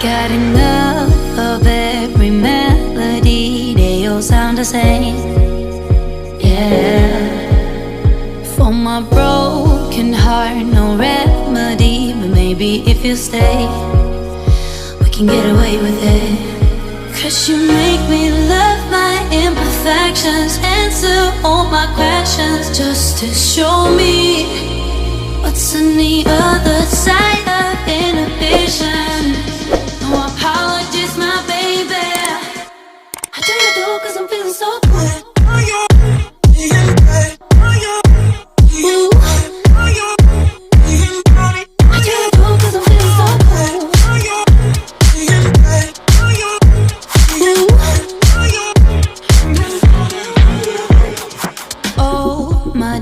Got enough of every melody, they all sound the same. Yeah. For my broken heart, no remedy, but maybe if you stay, we can get away with it. 'Cause you make me love my imperfections, answer all my questions, just to show me what's on the other side of inhibition. No apologies, my baby. I do you do 'cause I'm feeling so good.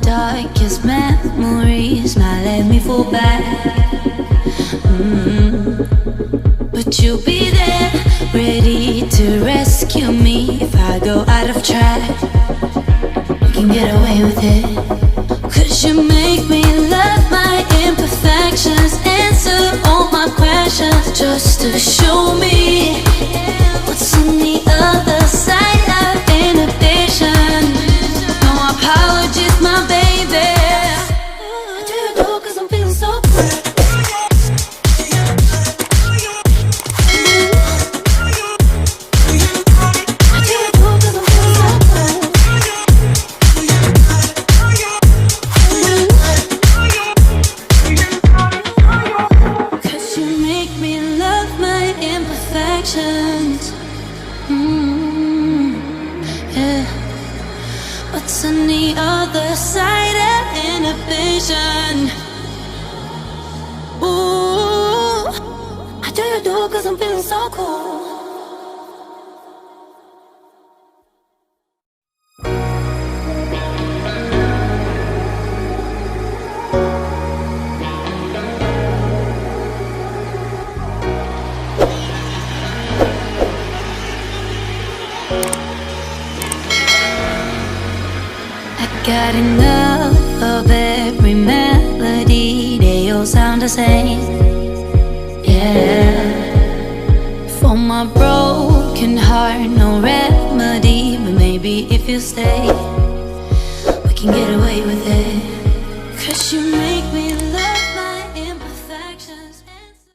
Darkest memories now let me fall back. But you'll be there, ready to rescue me if I go out of track. You can get away with it. 'Cause you make me love my imperfections, answer all my questions, just to show me what's on the other side of inhibition. No apologies, my baby. I do you do 'cause I'm feeling so good. I do you do 'cause I'm feeling so good. 'Cause you make me love my imperfections. Yeah. What's on the other side of inhibition? Ooh, I do you do 'cause I'm feeling so cool. Got enough of every melody, they all sound the same. Yeah. For my broken heart, no remedy, but maybe if you stay, we can get away with it. 'Cause you make me